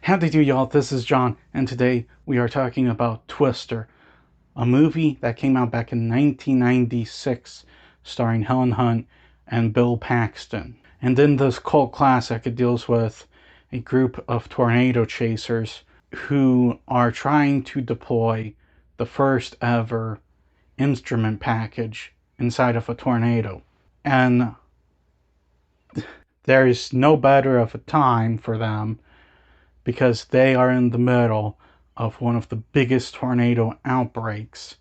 Howdy do y'all, this is John, and today we are talking about Twister, a movie that came out back in 1996, starring Helen Hunt and Bill Paxton. And in this cult classic, it deals with a group of tornado chasers who are trying to deploy the first ever instrument package inside of a tornado. And there's no better of a time for them because they are in the middle of one of the biggest tornado outbreaks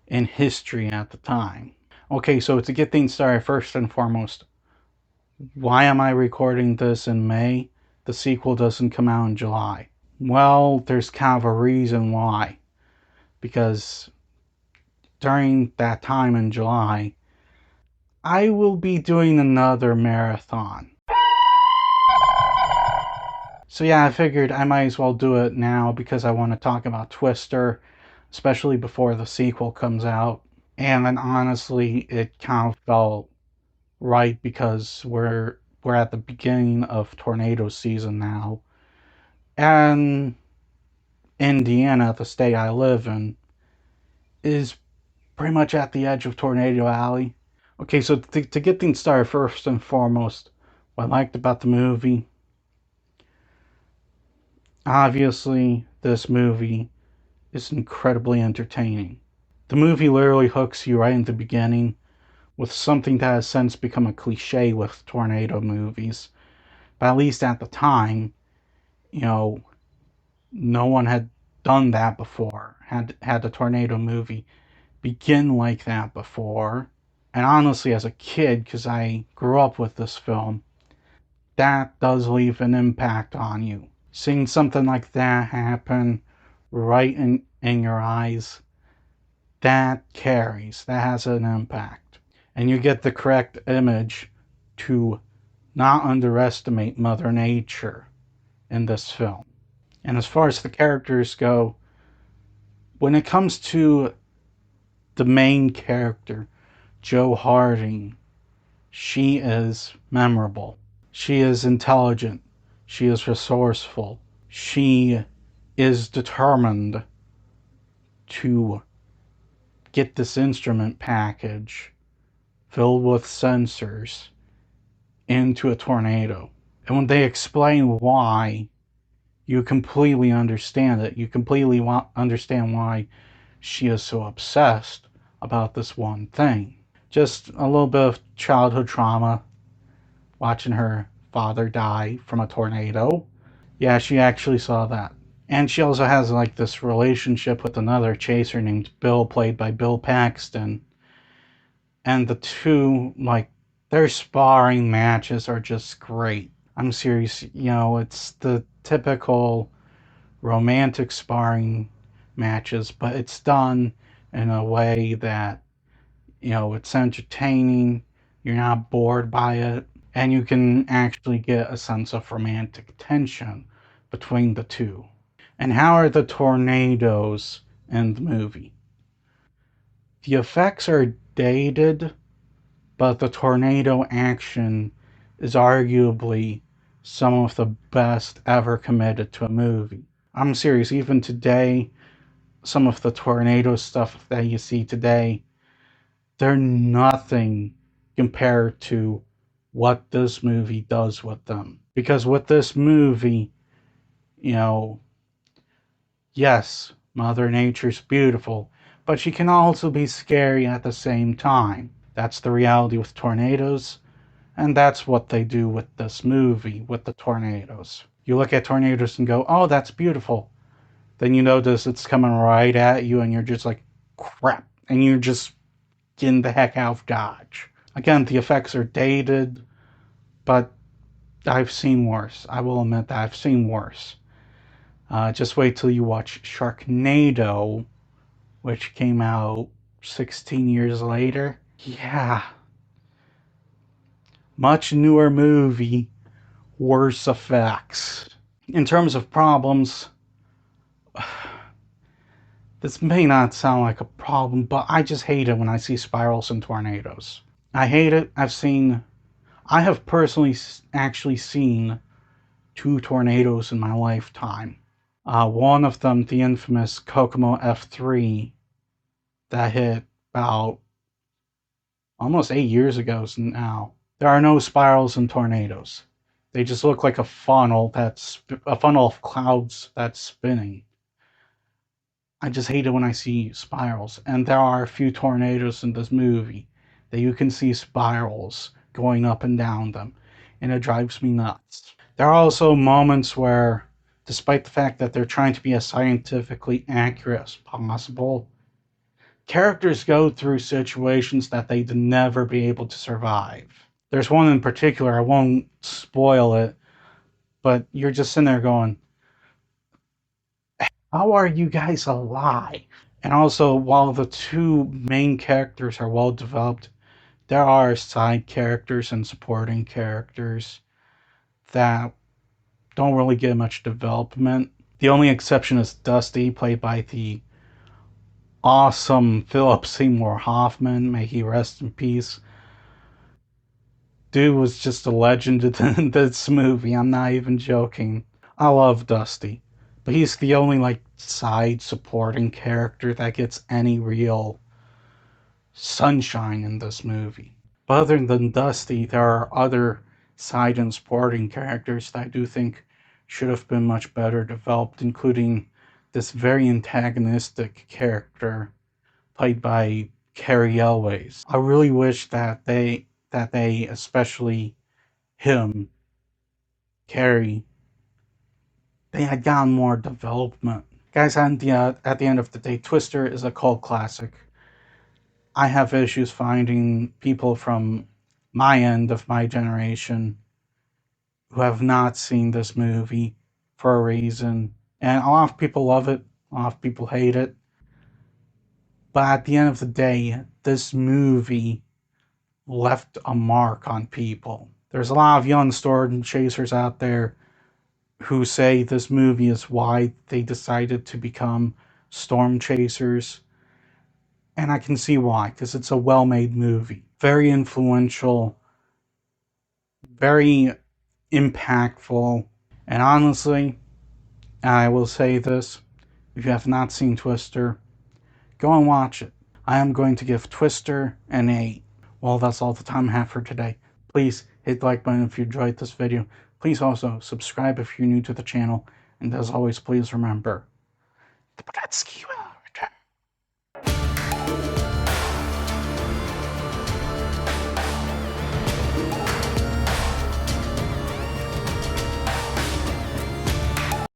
in history at the time. Okay, so to get things started, first and foremost, why am I recording this in May? The sequel doesn't come out in July. Well, there's kind of a reason why. Because during that time in July, I will be doing another marathon. So yeah, I figured I might as well do it now because I want to talk about Twister, especially before the sequel comes out. And then honestly, it kind of felt right because we're at the beginning of tornado season now. And Indiana, the state I live in, is pretty much at the edge of Tornado Alley. Okay, so to get things started, first and foremost, what I liked about the movie, obviously, this movie is incredibly entertaining. The movie literally hooks you right in the beginning with something that has since become a cliche with tornado movies. But at least at the time, no one had done that before, had the tornado movie begin like that before. And honestly, as a kid, because I grew up with this film, that does leave an impact on you. Seeing something like that happen right in your eyes, that carries, that has an impact. And you get the correct image to not underestimate Mother Nature in this film. And as far as the characters go, when it comes to the main character, Jo Harding, she is memorable. She is intelligent. She is resourceful. She is determined to get this instrument package filled with sensors into a tornado. And when they explain why, you completely understand it. You completely understand why she is so obsessed about this one thing. Just a little bit of childhood trauma, watching her father die from a tornado. Yeah, she actually saw that. And she also has like this relationship with another chaser named Bill, played by Bill Paxton. And the two, like, their sparring matches are just great. I'm serious, it's the typical romantic sparring matches, but it's done in a way that, it's entertaining, you're not bored by it, and you can actually get a sense of romantic tension between the two. And how are the tornadoes in the movie? The effects are dated, but the tornado action is arguably some of the best ever committed to a movie. I'm serious, even today, some of the tornado stuff that you see today, they're nothing compared to what this movie does with them. Because with this movie, yes, Mother Nature's beautiful, but she can also be scary at the same time. That's the reality with tornadoes, and that's what they do with this movie, with the tornadoes. You look at tornadoes and go, oh, that's beautiful. Then you notice it's coming right at you, and you're just like, crap. And you're just getting the heck out of Dodge. Again, the effects are dated, but I've seen worse. I will admit that I've seen worse. Just wait till you watch Sharknado, which came out 16 years later. Yeah. Much newer movie, worse effects. In terms of problems, this may not sound like a problem, but I just hate it when I see spirals and tornadoes. I hate it. I have personally actually seen 2 tornadoes in my lifetime. One of them, the infamous Kokomo F3, that hit about almost 8 years ago now. There are no spirals in tornadoes. They just look like a funnel of clouds that's spinning. I just hate it when I see spirals. And there are a few tornadoes in this movie that you can see spirals going up and down them, and it drives me nuts. There are also moments where, despite the fact that they're trying to be as scientifically accurate as possible, characters go through situations that they'd never be able to survive. There's one in particular, I won't spoil it, but you're just sitting there going, how are you guys alive? And also, while the two main characters are well developed, there are side characters and supporting characters that don't really get much development. The only exception is Dusty, played by the awesome Philip Seymour Hoffman. May he rest in peace. Dude was just a legend in this movie. I'm not even joking. I love Dusty, but he's the only side supporting character that gets any real sunshine in this movie. But other than Dusty, there are other side and supporting characters that I do think should have been much better developed, including this very antagonistic character played by Cary Elwes. I really wish that they especially him, Cary, they had gotten more development. Guys, at the end of the day, Twister is a cult classic. I have issues finding people from my end of my generation who have not seen this movie for a reason. And a lot of people love it, a lot of people hate it. But at the end of the day, this movie left a mark on people. There's a lot of young storm chasers out there who say this movie is why they decided to become storm chasers. And I can see why, because it's a well-made movie. Very influential, very impactful, and honestly, I will say this, if you have not seen Twister, go and watch it. I am going to give Twister an 8. Well, that's all the time I have for today. Please hit the like button if you enjoyed this video. Please also subscribe if you're new to the channel. And as always, please remember, the Podetsky will